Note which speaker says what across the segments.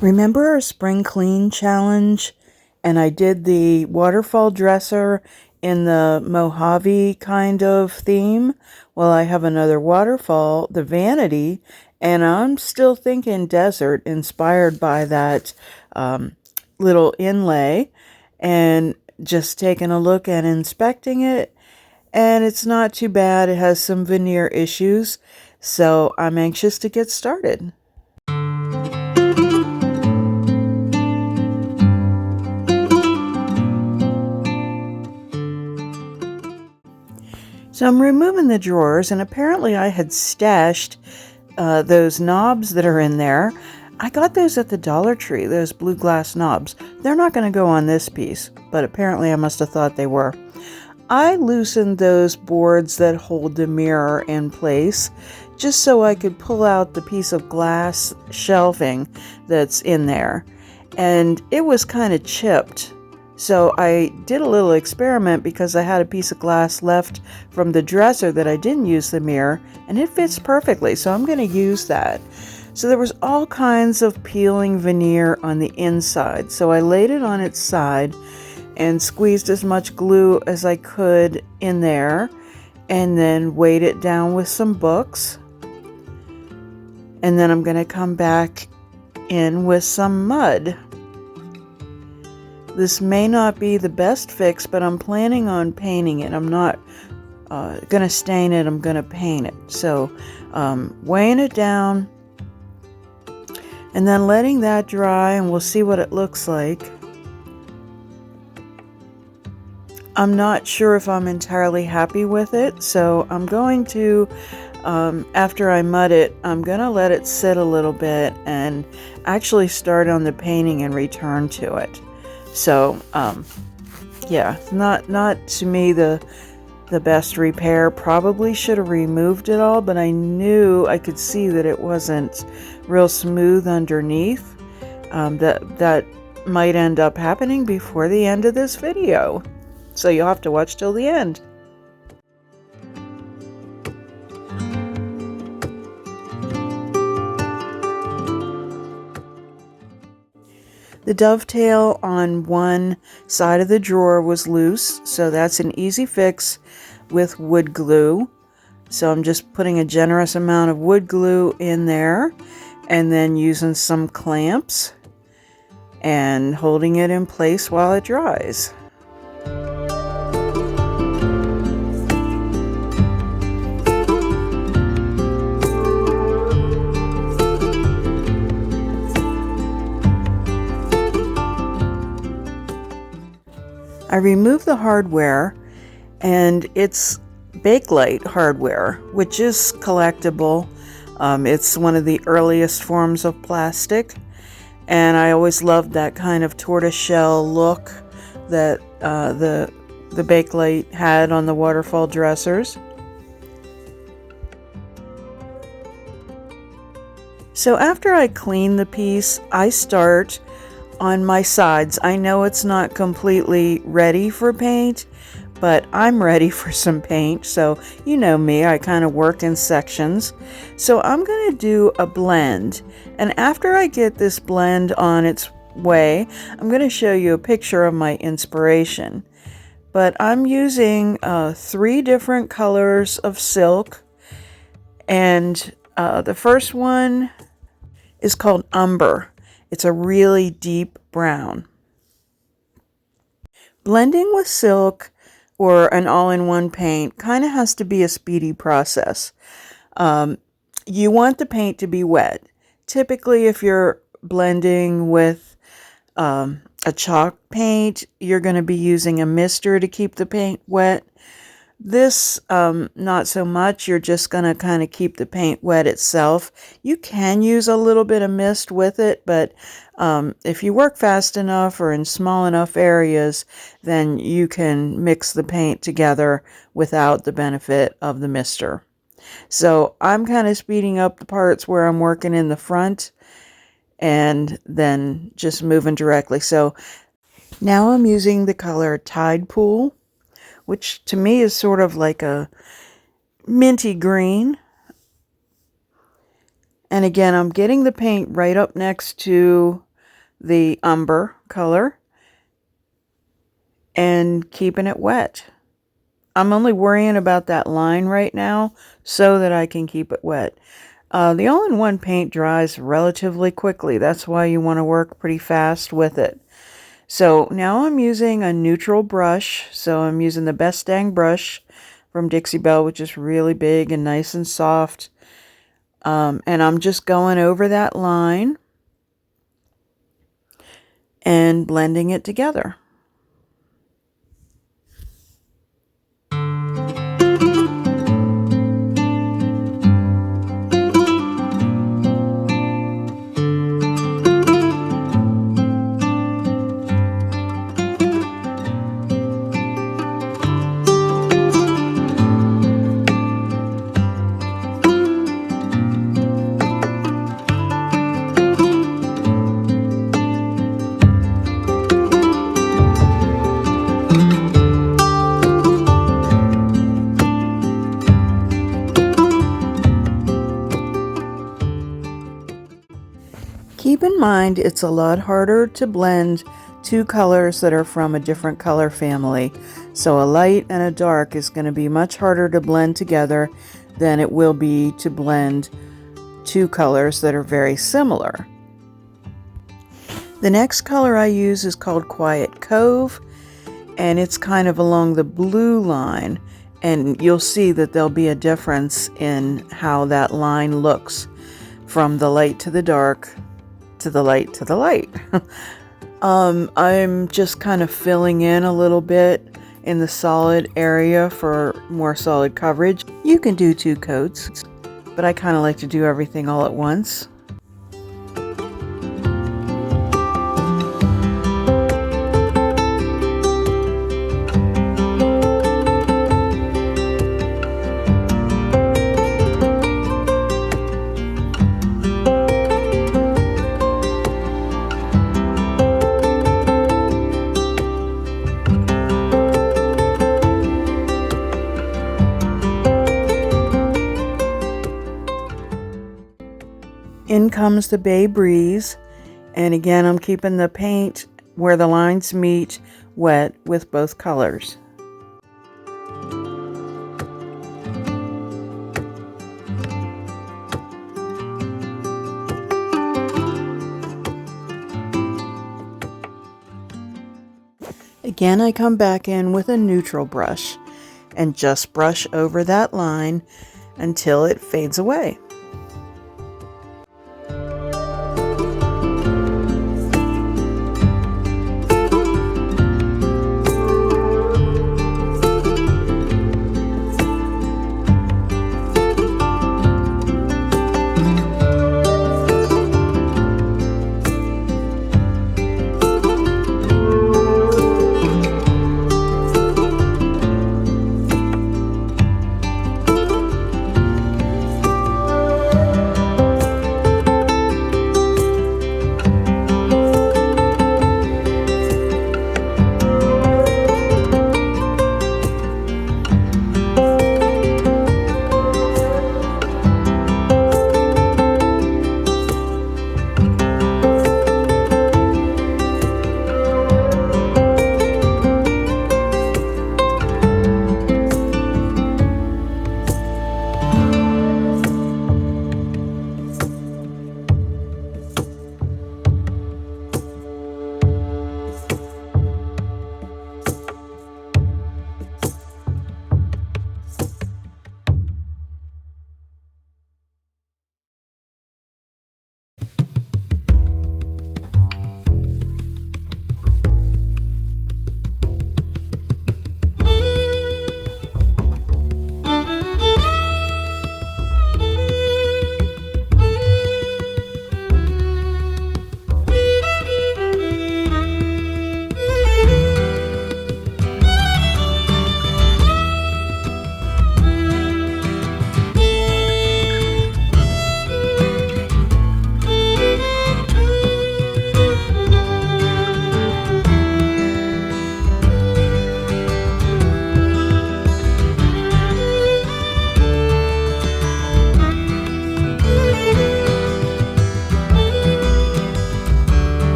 Speaker 1: Remember our spring clean challenge? And I did the waterfall dresser in the Mojave kind of theme. Well, I have another waterfall, the Vanity, and I'm still thinking desert, inspired by that little inlay, and just taking a look and inspecting it. And it's not too bad. It has some veneer issues, so I'm anxious to get started. So I'm removing the drawers, and apparently I had stashed those knobs that are in there. I got those at the Dollar Tree, those blue glass knobs. They're not going to go on this piece, but apparently I must have thought they were. I loosened those boards that hold the mirror in place just so I could pull out the piece of glass shelving that's in there. And it was kind of chipped. So I did a little experiment because I had a piece of glass left from the dresser that I didn't use the mirror, and it fits perfectly, so I'm going to use that. So there was all kinds of peeling veneer on the inside, so I laid it on its side and squeezed as much glue as I could in there, and then weighed it down with some books. And then I'm going to come back in with some mud. This may not be the best fix, but I'm planning on painting it. I'm not going to stain it, I'm going to paint it. So weighing it down and then letting that dry, and we'll see what it looks like. I'm not sure if I'm entirely happy with it, so I'm going to, after I mud it, I'm going to let it sit a little bit and actually start on the painting and return to it. So, yeah, not to me the best repair. Probably should have removed it all, but I knew I could see that it wasn't real smooth underneath. That might end up happening before the end of this video. So you'll have to watch till the end. The dovetail on one side of the drawer was loose, so that's an easy fix with wood glue. So I'm just putting a generous amount of wood glue in there and then using some clamps and holding it in place while it dries. I removed the hardware, and it's Bakelite hardware, which is collectible. It's one of the earliest forms of plastic, and I always loved that kind of tortoiseshell look that the Bakelite had on the waterfall dressers. So after I clean the piece, I start on my sides. I know it's not completely ready for paint, but I'm ready for some paint. So you know me, I kind of work in sections. So I'm going to do a blend. And after I get this blend on its way, I'm going to show you a picture of my inspiration. But I'm using 3 different colors of silk. And the first one is called Umber. It's a really deep brown. Blending with silk or an all-in-one paint kind of has to be a speedy process. You want the paint to be wet. Typically, if you're blending with a chalk paint, you're going to be using a mister to keep the paint wet. This, not so much. You're just going to kind of keep the paint wet itself. You can use a little bit of mist with it, but if you work fast enough or in small enough areas, then you can mix the paint together without the benefit of the mister. So I'm kind of speeding up the parts where I'm working in the front and then just moving directly. So now I'm using the color Tide Pool, which to me is sort of like a minty green. And again, I'm getting the paint right up next to the umber color and keeping it wet. I'm only worrying about that line right now so that I can keep it wet. The all-in-one paint dries relatively quickly. That's why you want to work pretty fast with it. So now I'm using a neutral brush. So I'm using the Best Dang brush from Dixie Belle, which is really big and nice and soft. And I'm just going over that line and blending it together. Keep in mind it's a lot harder to blend two colors that are from a different color family. So a light and a dark is going to be much harder to blend together than it will be to blend two colors that are very similar. The next color I use is called Quiet Cove, and it's kind of along the blue line, and you'll see that there'll be a difference in how that line looks from the light to the dark to the light to the light. I'm just kind of filling in a little bit in the solid area for more solid coverage. You can do 2 coats, but I kind of like to do everything all at once. In comes the Bay Breeze, and again I'm keeping the paint where the lines meet wet with both colors. Again, I come back in with a neutral brush and just brush over that line until it fades away.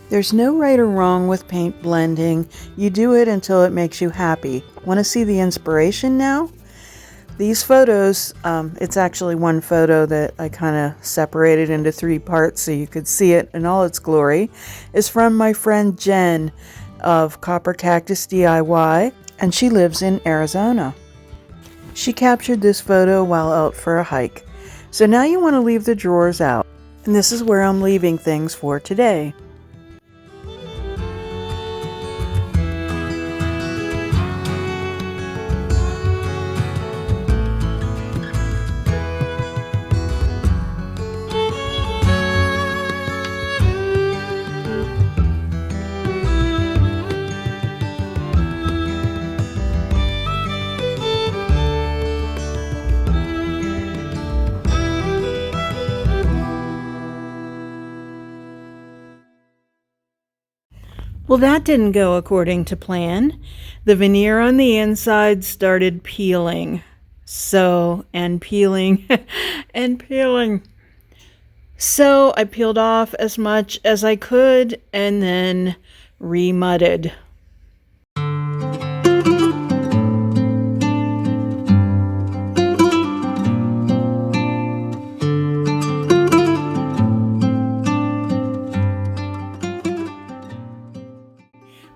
Speaker 1: There's no right or wrong with paint blending. You do it until it makes you happy. Want to see the inspiration now? These photos, it's actually one photo that I kind of separated into 3 parts so you could see it in all its glory, is from my friend Jenn of Copper Cactus DIY, and she lives in Arizona. She captured this photo while out for a hike. So now you want to leave the drawers out, and this is where I'm leaving things for today. Well, that didn't go according to plan. The veneer on the inside started peeling. And peeling and peeling. So I peeled off as much as I could and then remudded.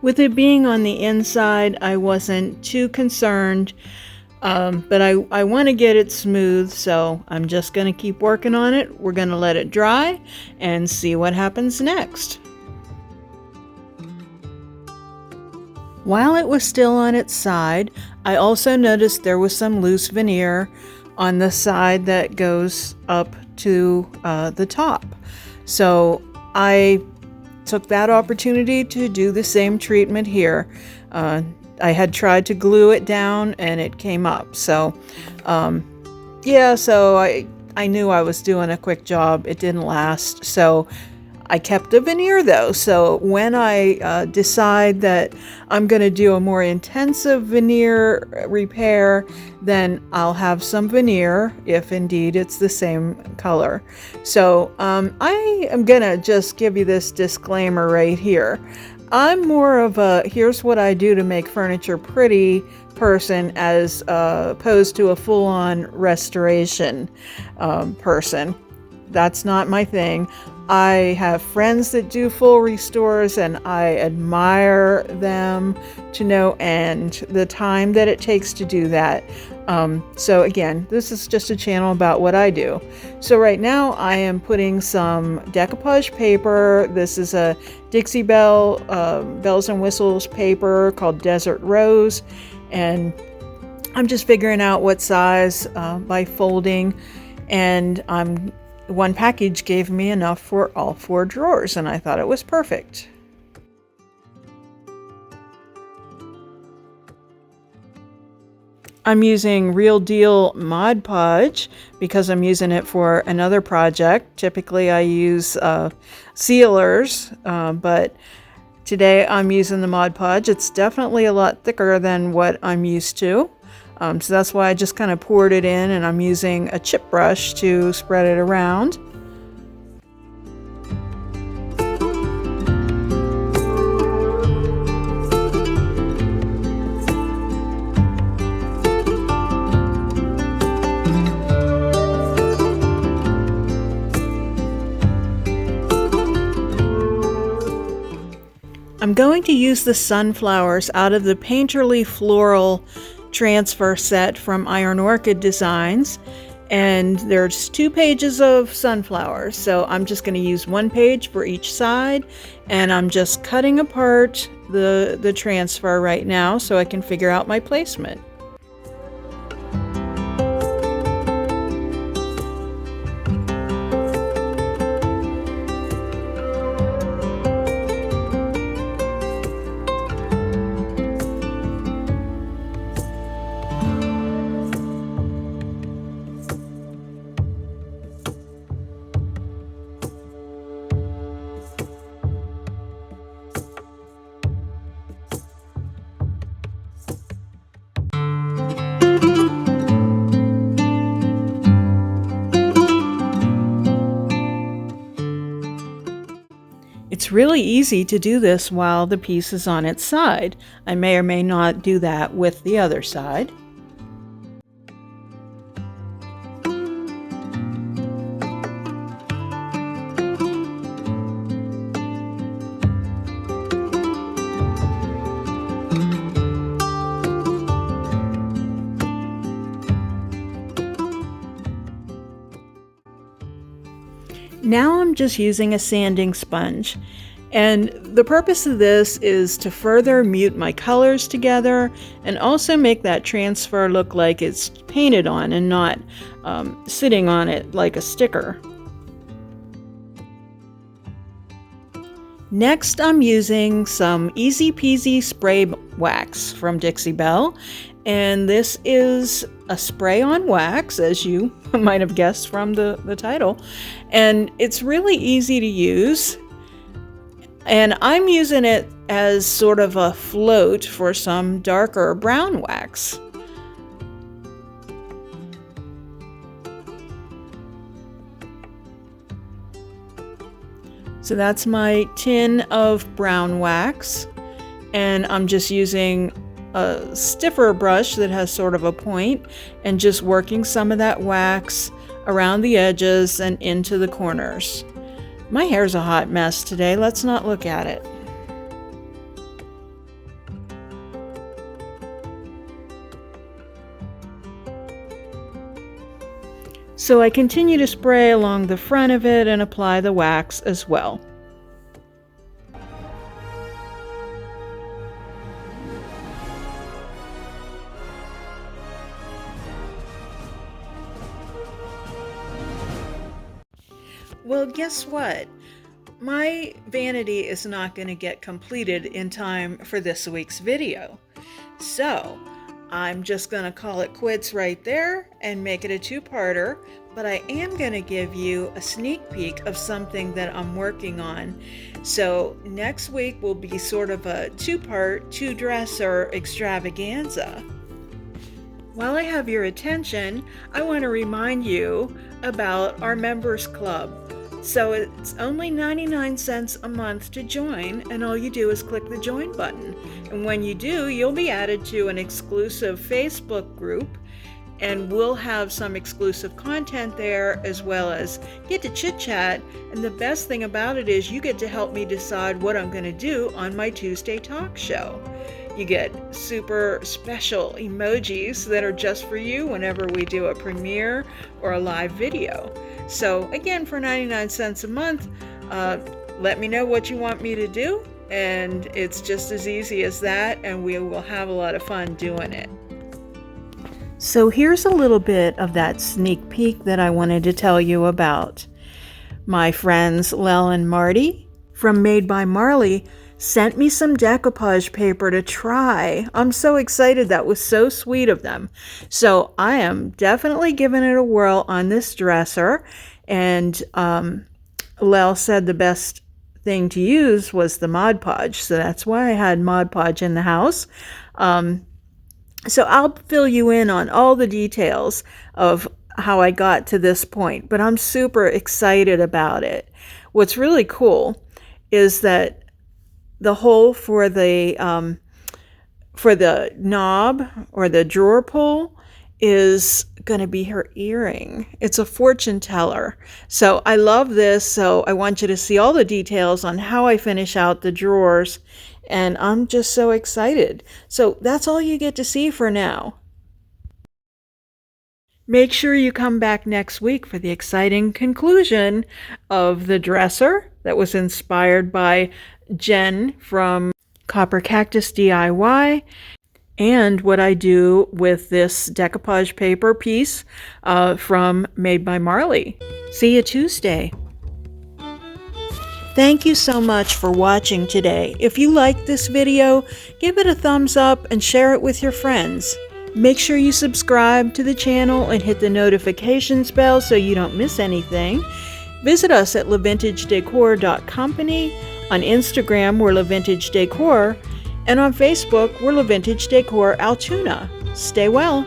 Speaker 1: With it being on the inside, I wasn't too concerned, but I want to get it smooth, so I'm just going to keep working on it. We're going to let it dry and see what happens next. While it was still on its side, I also noticed there was some loose veneer on the side that goes up to the top. So I took that opportunity to do the same treatment here. I had tried to glue it down and it came up. So I knew I was doing a quick job. It didn't last. So I kept the veneer though. So when I decide that I'm going to do a more intensive veneer repair, then I'll have some veneer if indeed it's the same color. So I am going to just give you this disclaimer right here. I'm more of a here's what I do to make furniture pretty person as opposed to a full-on restoration person. That's not my thing. I have friends that do full restores and I admire them to no end, the time that it takes to do that. So again, this is just a channel about what I do. So right now I am putting some decoupage paper. This is a Dixie Belle Bells and Whistles paper called Desert Rose. And I'm just figuring out what size by folding. And one package gave me enough for all 4 drawers, and I thought it was perfect. I'm using Real Deal Mod Podge because I'm using it for another project. Typically I use sealers, but today I'm using the Mod Podge. It's definitely a lot thicker than what I'm used to. So that's why I just kind of poured it in, and I'm using a chip brush to spread it around. I'm going to use the sunflowers out of the Painterly Floral transfer set from Iron Orchid Designs, and there's 2 pages of sunflowers, so I'm just going to use 1 page for each side, and I'm just cutting apart the transfer right now so I can figure out my placement. It's really easy to do this while the piece is on its side. I may or may not do that with the other side. Now I'm just using a sanding sponge, and the purpose of this is to further mute my colors together and also make that transfer look like it's painted on and not sitting on it like a sticker. Next, I'm using some Easy Peasy spray wax from Dixie Belle, and this is a spray on wax, as you might have guessed from the title, and it's really easy to use, and I'm using it as sort of a float for some darker brown wax. So that's my tin of brown wax, and I'm just using a stiffer brush that has sort of a point and just working some of that wax around the edges and into the corners. My hair's a hot mess today. Let's not look at it. So I continue to spray along the front of it and apply the wax as well. Well, guess what? My vanity is not going to get completed in time for this week's video. So I'm just going to call it quits right there and make it a two-parter, but I am going to give you a sneak peek of something that I'm working on. So next week will be sort of a two-part, two-dresser extravaganza. While I have your attention, I want to remind you about our members club. So it's only 99 cents a month to join, and all you do is click the join button. And when you do, you'll be added to an exclusive Facebook group, and we'll have some exclusive content there, as well as get to chit chat. And the best thing about it is you get to help me decide what I'm going to do on my Tuesday talk show. You get super special emojis that are just for you whenever we do a premiere or a live video. So again, for 99 cents a month, let me know what you want me to do, and it's just as easy as that, and we will have a lot of fun doing it. So here's a little bit of that sneak peek that I wanted to tell you about. My friends Lel and Marty from Made by Marley sent me some decoupage paper to try. I'm so excited. That was so sweet of them. So I am definitely giving it a whirl on this dresser. And Lel said the best thing to use was the Mod Podge. So that's why I had Mod Podge in the house. So I'll fill you in on all the details of how I got to this point. But I'm super excited about it. What's really cool is that the hole for the knob or the drawer pull is going to be her earring. It's a fortune teller. So I love this. So I want you to see all the details on how I finish out the drawers. And I'm just so excited. So that's all you get to see for now. Make sure you come back next week for the exciting conclusion of the dresser that was inspired by Jenn from Copper Cactus DIY, and what I do with this decoupage paper piece from Made by Marley. See you Tuesday. Thank you so much for watching today. If you liked this video, give it a thumbs up and share it with your friends. Make sure you subscribe to the channel and hit the notifications bell so you don't miss anything. Visit us at lavintagedecor.company. On Instagram, we're LaVintage Decor, and on Facebook, we're LaVintage Decor Altoona. Stay well.